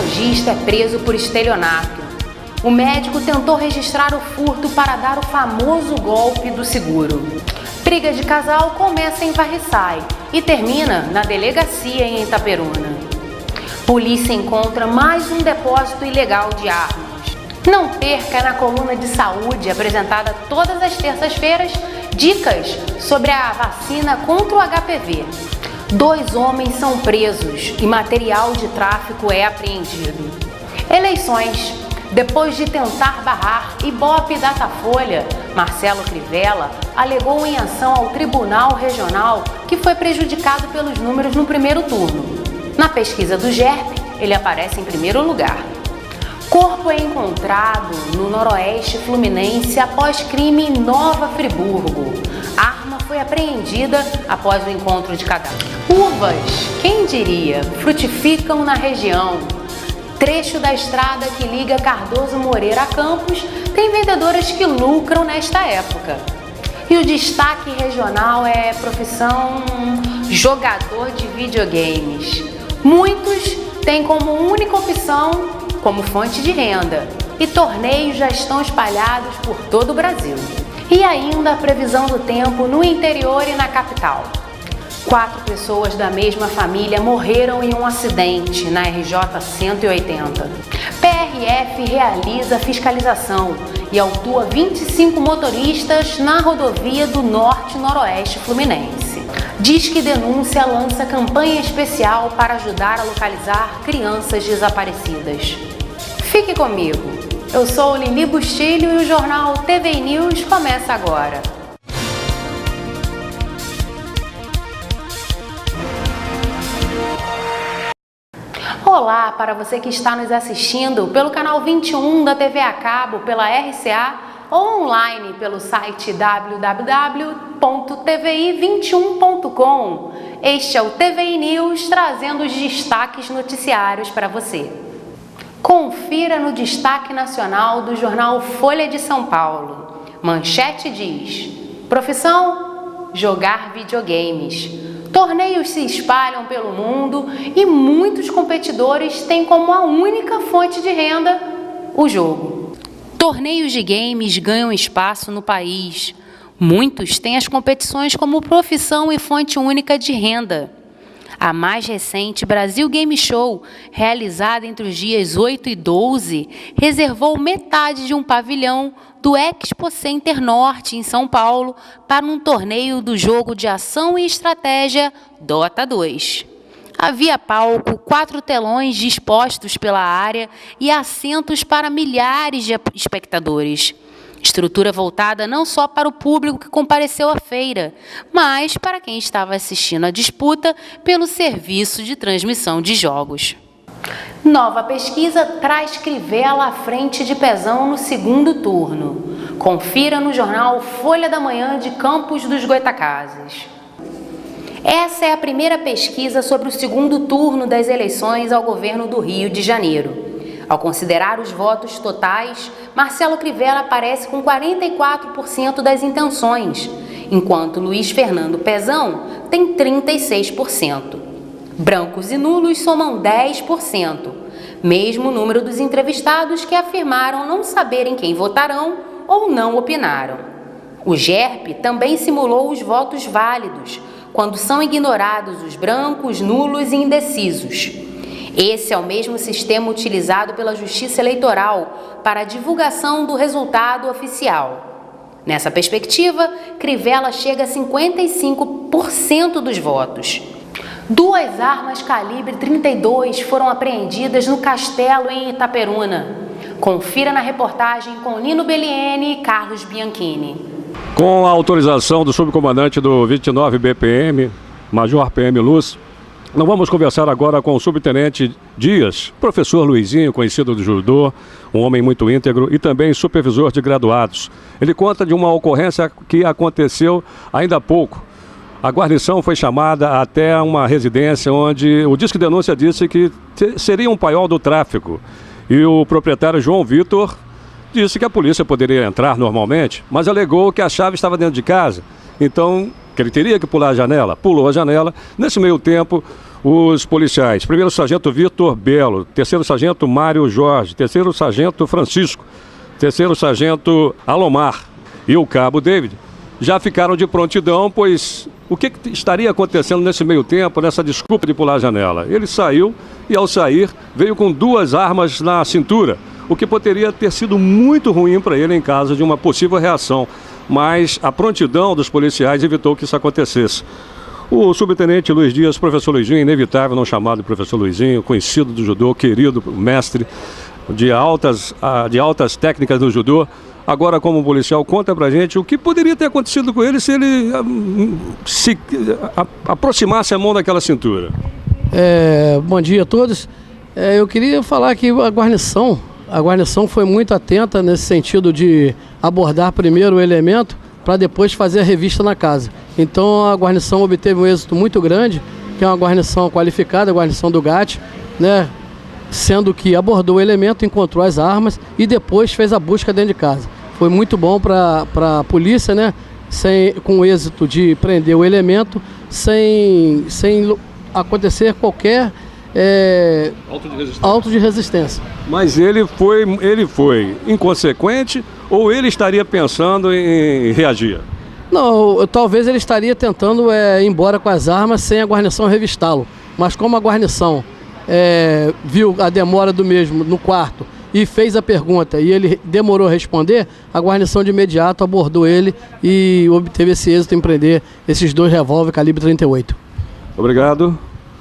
Oftalmologista é preso por estelionato. O médico tentou registrar o furto para dar o famoso golpe do seguro. Briga de casal começa em Varriçai e termina na delegacia em Itaperuna. Polícia encontra mais um depósito ilegal de armas. Não perca na coluna de saúde, apresentada todas as terças-feiras, dicas sobre a vacina contra o HPV. 2 homens são presos e material de tráfico é apreendido. Eleições. Depois de tentar barrar Ibope e Datafolha, Marcelo Crivella alegou em ação ao Tribunal Regional que foi prejudicado pelos números no primeiro turno. Na pesquisa do GERP, ele aparece em primeiro lugar. Corpo é encontrado no noroeste fluminense após crime em Nova Friburgo. Arma foi apreendida após o encontro de cadáver. Uvas, quem diria, frutificam na região. Trecho da estrada que liga Cardoso Moreira a Campos tem vendedoras que lucram nesta época. E o destaque regional é profissão jogador de videogames. Muitos têm como única opção como fonte de renda e torneios já estão espalhados por todo o Brasil. E ainda a previsão do tempo no interior e na capital. 4 pessoas da mesma família morreram em um acidente na RJ 180. PRF realiza fiscalização e autua 25 motoristas na rodovia do Norte-Noroeste Fluminense. Disque Denúncia lança campanha especial para ajudar a localizar crianças desaparecidas. Fique comigo, eu sou Lili Bustilho e o jornal TV News começa agora. Olá para você que está nos assistindo pelo canal 21 da TV a cabo, pela RCA ou online pelo site www.tvi21.com. Este é o TVI News trazendo os destaques noticiários para você. Confira no destaque nacional do jornal Folha de São Paulo. Manchete diz: profissão? Jogar videogames. Torneios se espalham pelo mundo e muitos competidores têm como a única fonte de renda o jogo. Torneios de games ganham espaço no país. Muitos têm as competições como profissão e fonte única de renda. A mais recente Brasil Game Show, realizada entre os dias 8 e 12, reservou metade de um pavilhão do Expo Center Norte, em São Paulo, para um torneio do jogo de ação e estratégia Dota 2. Havia palco, 4 telões dispostos pela área e assentos para milhares de espectadores. Estrutura voltada não só para o público que compareceu à feira, mas para quem estava assistindo à disputa pelo serviço de transmissão de jogos. Nova pesquisa traz Crivella à frente de Pezão no segundo turno. Confira no jornal Folha da Manhã de Campos dos Goytacazes. Essa é a primeira pesquisa sobre o segundo turno das eleições ao governo do Rio de Janeiro. Ao considerar os votos totais, Marcelo Crivella aparece com 44% das intenções, enquanto Luiz Fernando Pezão tem 36%. Brancos e nulos somam 10%, mesmo número dos entrevistados que afirmaram não saberem quem votarão ou não opinaram. O GERP também simulou os votos válidos, quando são ignorados os brancos, nulos e indecisos. Esse é o mesmo sistema utilizado pela Justiça Eleitoral para a divulgação do resultado oficial. Nessa perspectiva, Crivella chega a 55% dos votos. 2 armas calibre 32 foram apreendidas no Castelo em Itaperuna. Confira na reportagem com Nino Belliene e Carlos Bianchini. Com a autorização do subcomandante do 29 BPM, Major PM Luz, nós vamos conversar agora com o subtenente Dias, professor Luizinho, conhecido do judô, um homem muito íntegro e também supervisor de graduados. Ele conta de uma ocorrência que aconteceu ainda há pouco. A guarnição foi chamada até uma residência onde o Disque Denúncia disse que seria um paiol do tráfico. E o proprietário João Vitor disse que a polícia poderia entrar normalmente, mas alegou que a chave estava dentro de casa. Então, que ele teria que pular a janela. Pulou a janela. Nesse meio tempo, os policiais. Primeiro sargento Vitor Belo, terceiro sargento Mário Jorge, terceiro sargento Francisco, terceiro sargento Alomar e o cabo David já ficaram de prontidão, pois o que estaria acontecendo nesse meio tempo, nessa desculpa de pular a janela? Ele saiu e, ao sair, veio com 2 armas na cintura, o que poderia ter sido muito ruim para ele em caso de uma possível reação, mas a prontidão dos policiais evitou que isso acontecesse. O subtenente Luiz Dias, professor Luizinho, inevitável não chamado de professor Luizinho, conhecido do judô, querido mestre de altas técnicas do judô, agora como policial, conta pra gente o que poderia ter acontecido com ele se ele se aproximasse a mão daquela cintura. Bom dia a todos. Eu queria falar que a guarnição foi muito atenta nesse sentido de abordar primeiro o elemento para depois fazer a revista na casa. Então a guarnição obteve um êxito muito grande, que é uma guarnição qualificada, a guarnição do GAT, né? Sendo que abordou o elemento, encontrou as armas e depois fez a busca dentro de casa. Foi muito bom para a polícia, né? Com o êxito de prender o elemento, sem acontecer qualquer auto de resistência. Mas ele foi inconsequente ou ele estaria pensando em reagir? Não, talvez ele estaria tentando ir embora com as armas sem a guarnição revistá-lo. Mas como a guarnição viu a demora do mesmo no quarto e fez a pergunta e ele demorou a responder, a guarnição de imediato abordou ele e obteve esse êxito em prender esses 2 revólver calibre 38. Obrigado.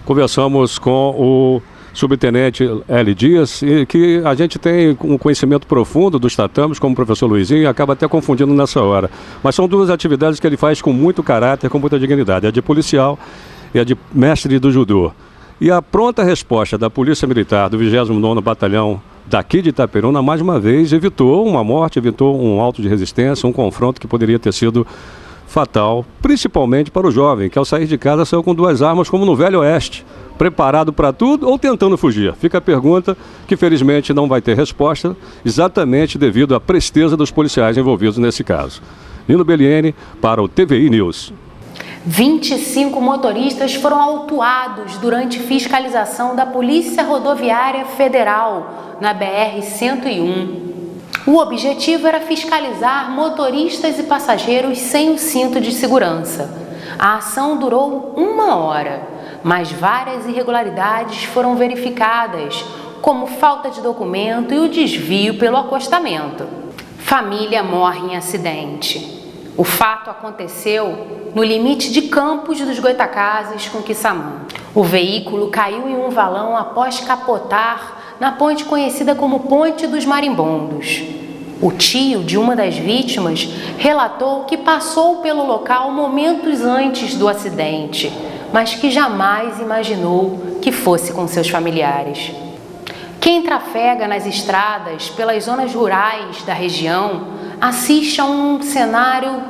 Conversamos com o subtenente L. Dias, e que a gente tem um conhecimento profundo dos tatames, como o professor Luizinho, e acaba até confundindo nessa hora. Mas são 2 atividades que ele faz com muito caráter, com muita dignidade, a de policial e a de mestre do judô. E a pronta resposta da Polícia Militar do 29º Batalhão daqui de Itaperuna, mais uma vez, evitou uma morte, evitou um auto de resistência, um confronto que poderia ter sido fatal, principalmente para o jovem, que ao sair de casa saiu com 2 armas, como no Velho Oeste, preparado para tudo ou tentando fugir. Fica a pergunta que felizmente não vai ter resposta, exatamente devido à presteza dos policiais envolvidos nesse caso. Nino Belliene para o TVI News. 25 motoristas foram autuados durante fiscalização da Polícia Rodoviária Federal na BR-101. O objetivo era fiscalizar motoristas e passageiros sem o cinto de segurança. A ação durou 1 hora, mas várias irregularidades foram verificadas, como falta de documento e o desvio pelo acostamento. Família morre em acidente. O fato aconteceu no limite de Campos dos Goitacazes com Quissamã. O veículo caiu em um valão após capotar na ponte conhecida como Ponte dos Marimbondos. O tio de uma das vítimas relatou que passou pelo local momentos antes do acidente, mas que jamais imaginou que fosse com seus familiares. Quem trafega nas estradas pelas zonas rurais da região assiste a um cenário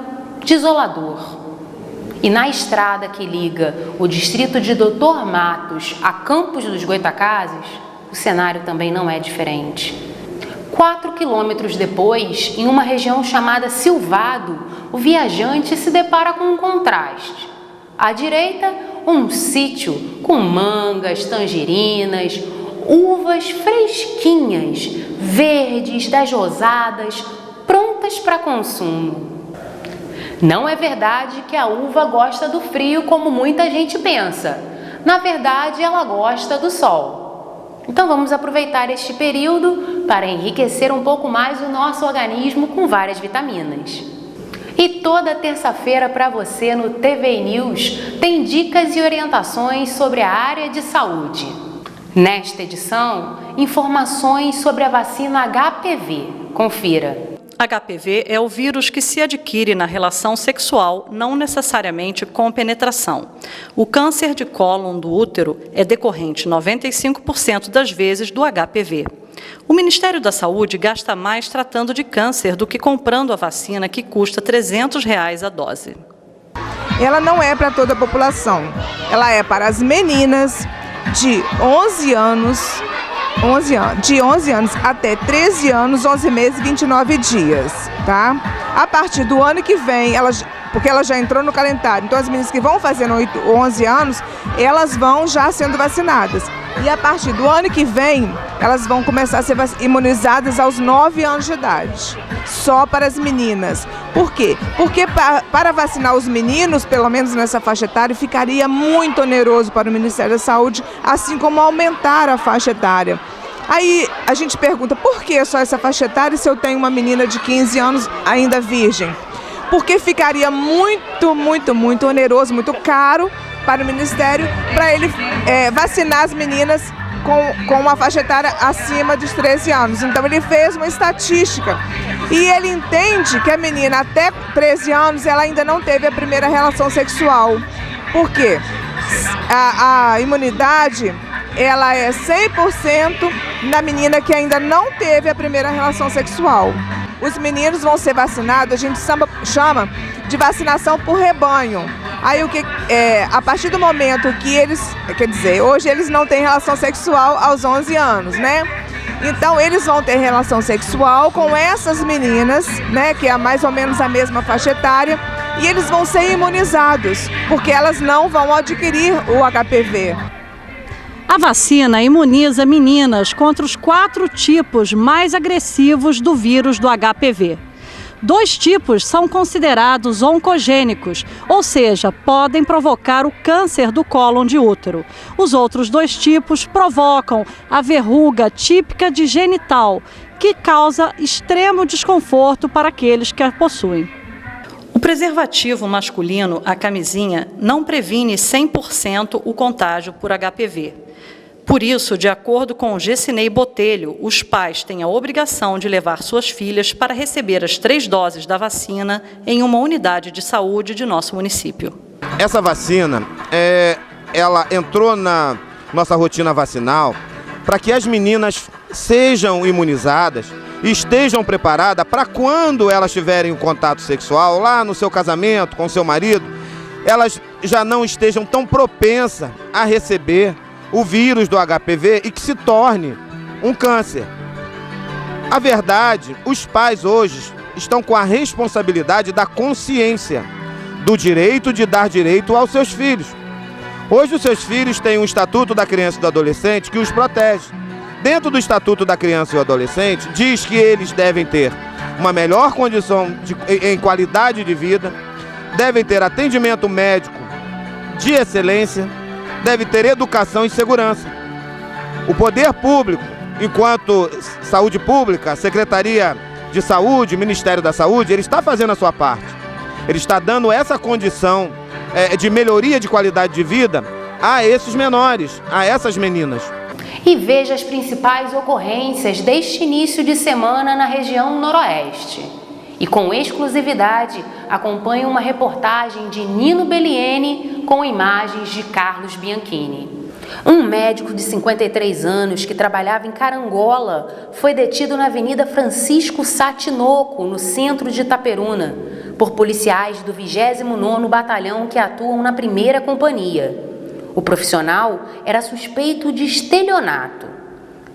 desolador. E na estrada que liga o distrito de Doutor Matos a Campos dos Goitacazes, o cenário também não é diferente. 4 quilômetros depois, em uma região chamada Silvado, o viajante se depara com um contraste. À direita, um sítio com mangas, tangerinas, uvas fresquinhas, verdes, das rosadas, prontas para consumo. Não é verdade que a uva gosta do frio como muita gente pensa. Na verdade, ela gosta do sol. Então vamos aproveitar este período para enriquecer um pouco mais o nosso organismo com várias vitaminas. E toda terça-feira para você no TVI News tem dicas e orientações sobre a área de saúde. Nesta edição, informações sobre a vacina HPV. Confira. HPV é o vírus que se adquire na relação sexual, não necessariamente com penetração. O câncer de cólon do útero é decorrente 95% das vezes do HPV. O Ministério da Saúde gasta mais tratando de câncer do que comprando a vacina, que custa R$ 300 a dose. Ela não é para toda a população. Ela é para as meninas de 11 anos até 13 anos, 11 meses e 29 dias, tá? A partir do ano que vem, porque ela já entrou no calendário, então as meninas que vão fazer 11 anos, elas vão já sendo vacinadas. E a partir do ano que vem, elas vão começar a ser imunizadas aos 9 anos de idade, só para as meninas. Por quê? Porque para vacinar os meninos, pelo menos nessa faixa etária, ficaria muito oneroso para o Ministério da Saúde, assim como aumentar a faixa etária. Aí a gente pergunta, por que só essa faixa etária se eu tenho uma menina de 15 anos ainda virgem? Porque ficaria muito oneroso, muito caro para o Ministério, para ele vacinar as meninas com uma faixa etária acima dos 13 anos. Então ele fez uma estatística e ele entende que a menina até 13 anos ela ainda não teve a primeira relação sexual. Por quê? A imunidade ela é 100% na menina que ainda não teve a primeira relação sexual. Os meninos vão ser vacinados, a gente chama de vacinação por rebanho. Aí a partir do momento que eles, quer dizer, hoje eles não têm relação sexual aos 11 anos, né? Então eles vão ter relação sexual com essas meninas, né, que é mais ou menos a mesma faixa etária, e eles vão ser imunizados, porque elas não vão adquirir o HPV. A vacina imuniza meninas contra os 4 tipos mais agressivos do vírus do HPV. 2 tipos são considerados oncogênicos, ou seja, podem provocar o câncer do cólon de útero. Os outros 2 tipos provocam a verruga típica de genital, que causa extremo desconforto para aqueles que a possuem. O preservativo masculino, a camisinha, não previne 100% o contágio por HPV. Por isso, de acordo com o Gessinei Botelho, os pais têm a obrigação de levar suas filhas para receber as 3 doses da vacina em uma unidade de saúde de nosso município. Essa vacina, ela entrou na nossa rotina vacinal para que as meninas sejam imunizadas e estejam preparadas para quando elas tiverem um contato sexual, lá no seu casamento, com seu marido, elas já não estejam tão propensas a receber o vírus do HPV e que se torne um câncer. A verdade, os pais hoje estão com a responsabilidade da consciência do direito de dar direito aos seus filhos. Hoje os seus filhos têm um Estatuto da Criança e do Adolescente que os protege. Dentro do Estatuto da Criança e do Adolescente diz que eles devem ter uma melhor condição em qualidade de vida, devem ter atendimento médico de excelência, deve ter educação e segurança. O poder público, enquanto saúde pública, Secretaria de Saúde, Ministério da Saúde, ele está fazendo a sua parte. Ele está dando essa condição de melhoria de qualidade de vida a esses menores, a essas meninas. E veja as principais ocorrências deste início de semana na região noroeste. E com exclusividade, acompanhe uma reportagem de Nino Belliene com imagens de Carlos Bianchini. Um médico de 53 anos que trabalhava em Carangola foi detido na Avenida Francisco Sá Tinoco, no centro de Itaperuna, por policiais do 29º Batalhão que atuam na 1ª Companhia. O profissional era suspeito de estelionato.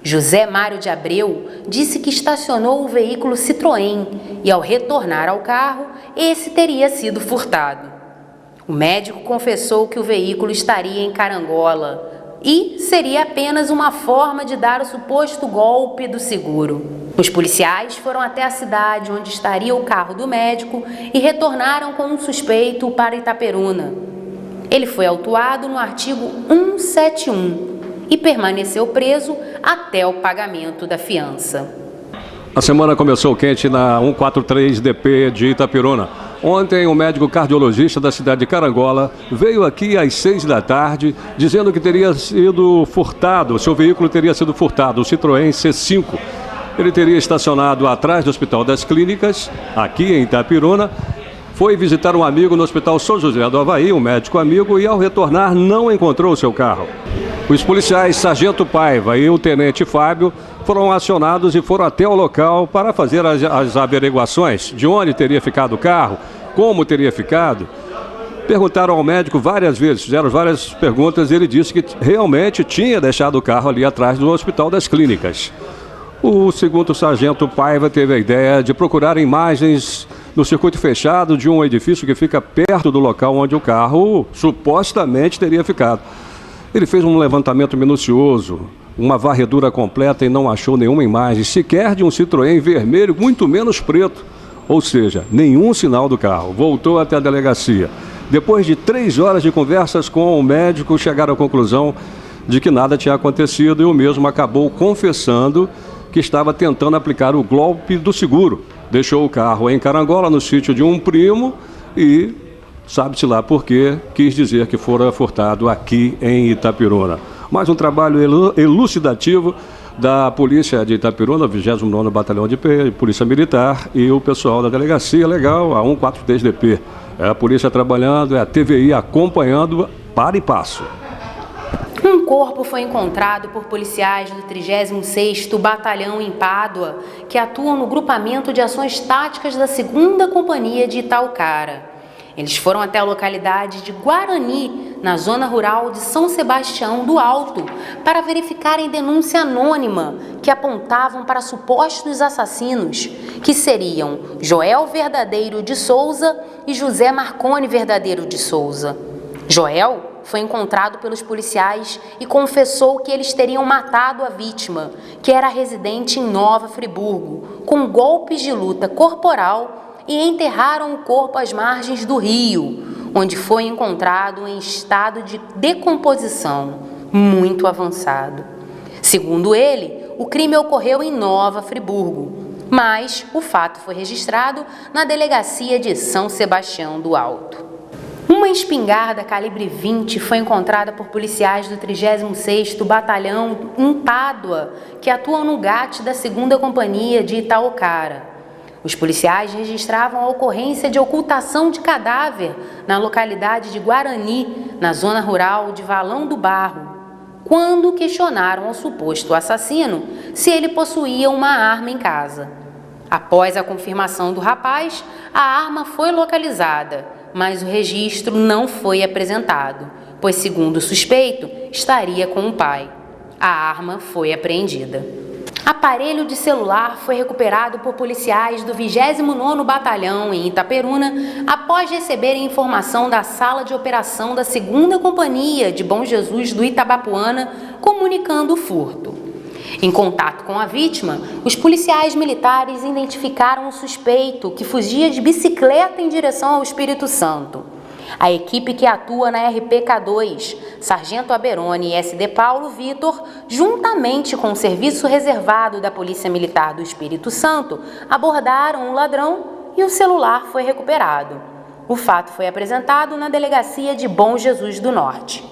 José Mário de Abreu disse que estacionou o veículo Citroën e, ao retornar ao carro, esse teria sido furtado. O médico confessou que o veículo estaria em Carangola e seria apenas uma forma de dar o suposto golpe do seguro. Os policiais foram até a cidade onde estaria o carro do médico e retornaram com um suspeito para Itaperuna. Ele foi autuado no artigo 171 e permaneceu preso até o pagamento da fiança. A semana começou quente na 143DP de Itaperuna. Ontem, o médico cardiologista da cidade de Carangola veio aqui às 6 da tarde dizendo que teria sido furtado, seu veículo teria sido furtado, o Citroën C5. Ele teria estacionado atrás do Hospital das Clínicas, aqui em Itaperuna. Foi visitar um amigo no Hospital São José do Avaí, um médico amigo, e ao retornar não encontrou o seu carro. Os policiais Sargento Paiva e o Tenente Fábio foram acionados e foram até o local para fazer as averiguações de onde teria ficado o carro, como teria ficado. Perguntaram ao médico várias vezes, fizeram várias perguntas e ele disse que realmente tinha deixado o carro ali atrás do Hospital das Clínicas. O segundo Sargento Paiva teve a ideia de procurar imagens no circuito fechado de um edifício que fica perto do local onde o carro supostamente teria ficado. Ele fez um levantamento minucioso, uma varredura completa e não achou nenhuma imagem, sequer de um Citroën vermelho, muito menos preto. Ou seja, nenhum sinal do carro. Voltou até a delegacia. Depois de 3 horas de conversas com o médico, chegaram à conclusão de que nada tinha acontecido e o mesmo acabou confessando que estava tentando aplicar o golpe do seguro. Deixou o carro em Carangola, no sítio de um primo, e sabe-se lá por quê, quis dizer que fora furtado aqui em Itapiruna. Mais um trabalho elucidativo da Polícia de Itapiruna, 29º Batalhão de Polícia Militar e o pessoal da Delegacia Legal, a 143DP. É a polícia trabalhando, é a TVI acompanhando para e passo. Um corpo foi encontrado por policiais do 36º Batalhão em Pádua, que atuam no grupamento de ações táticas da 2ª Companhia de Itaucara. Eles foram até a localidade de Guarani, na zona rural de São Sebastião do Alto, para verificarem denúncia anônima que apontavam para supostos assassinos, que seriam Joel Verdadeiro de Souza e José Marconi Verdadeiro de Souza. Joel foi encontrado pelos policiais e confessou que eles teriam matado a vítima, que era residente em Nova Friburgo, com golpes de luta corporal, e enterraram o corpo às margens do rio, onde foi encontrado em estado de decomposição muito avançado. Segundo ele, o crime ocorreu em Nova Friburgo, mas o fato foi registrado na delegacia de São Sebastião do Alto. Uma espingarda calibre 20 foi encontrada por policiais do 36º Batalhão em Pádua, que atuam no GAT da 2ª Companhia de Itaucara. Os policiais registravam a ocorrência de ocultação de cadáver na localidade de Guarani, na zona rural de Valão do Barro, quando questionaram ao suposto assassino se ele possuía uma arma em casa. Após a confirmação do rapaz, a arma foi localizada, mas o registro não foi apresentado, pois, segundo o suspeito, estaria com o pai. A arma foi apreendida. Aparelho de celular foi recuperado por policiais do 29º Batalhão em Itaperuna após receberem informação da sala de operação da 2ª Companhia de Bom Jesus do Itabapuana comunicando o furto. Em contato com a vítima, os policiais militares identificaram o suspeito que fugia de bicicleta em direção ao Espírito Santo. A equipe que atua na RPK2, Sargento Aberoni e SD Paulo Vitor, juntamente com o Serviço Reservado da Polícia Militar do Espírito Santo, abordaram o ladrão e o celular foi recuperado. O fato foi apresentado na delegacia de Bom Jesus do Norte.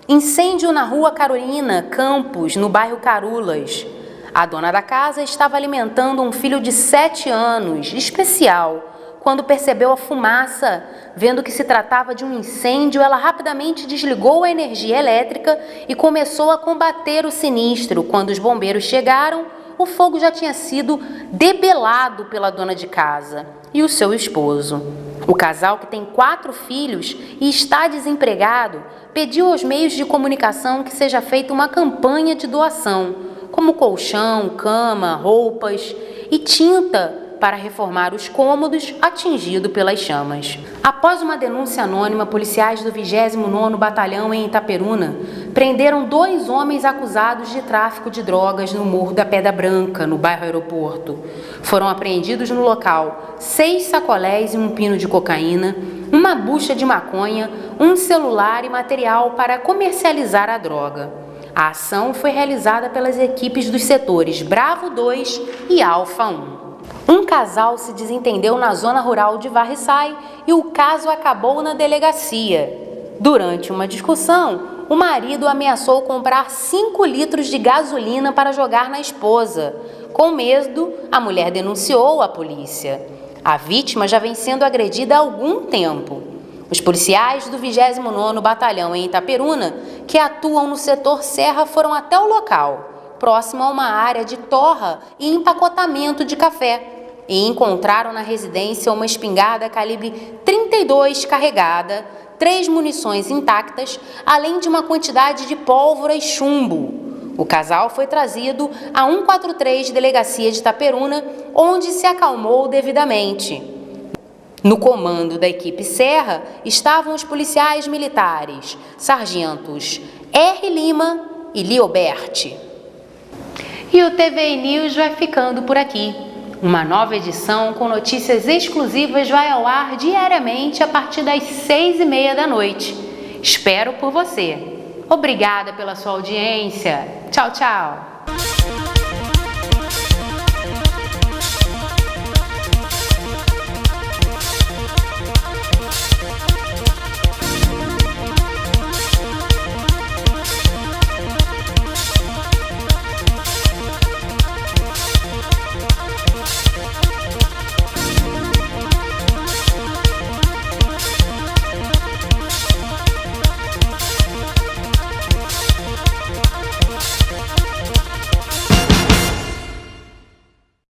Incêndio na Rua Carolina Campos, no bairro Carulas. A dona da casa estava alimentando um filho de 7 anos, especial. Quando percebeu a fumaça, vendo que se tratava de um incêndio, ela rapidamente desligou a energia elétrica e começou a combater o sinistro. Quando os bombeiros chegaram, o fogo já tinha sido debelado pela dona de casa e o seu esposo. O casal, que tem 4 filhos e está desempregado, pediu aos meios de comunicação que seja feita uma campanha de doação, como colchão, cama, roupas e tinta para reformar os cômodos atingidos pelas chamas. Após uma denúncia anônima, policiais do 29º Batalhão em Itaperuna prenderam 2 homens acusados de tráfico de drogas no Morro da Pedra Branca, no bairro Aeroporto. Foram apreendidos no local 6 sacolés e um pino de cocaína, uma bucha de maconha, um celular e material para comercializar a droga. A ação foi realizada pelas equipes dos setores Bravo 2 e Alfa 1. Um casal se desentendeu na zona rural de Varriçai e o caso acabou na delegacia. Durante uma discussão, o marido ameaçou comprar 5 litros de gasolina para jogar na esposa. Com medo, a mulher denunciou à polícia. A vítima já vem sendo agredida há algum tempo. Os policiais do 29º Batalhão em Itaperuna, que atuam no setor Serra, foram até o local, próximo a uma área de torra e empacotamento de café, e encontraram na residência uma espingarda calibre 32 carregada, 3 munições intactas, além de uma quantidade de pólvora e chumbo. O casal foi trazido à 143 Delegacia de Itaperuna, onde se acalmou devidamente. No comando da equipe Serra estavam os policiais militares, sargentos R. Lima e Lioberti. E o TVI News vai ficando por aqui. Uma nova edição com notícias exclusivas vai ao ar diariamente a partir das 6h30 da noite. Espero por você. Obrigada pela sua audiência. Tchau, tchau.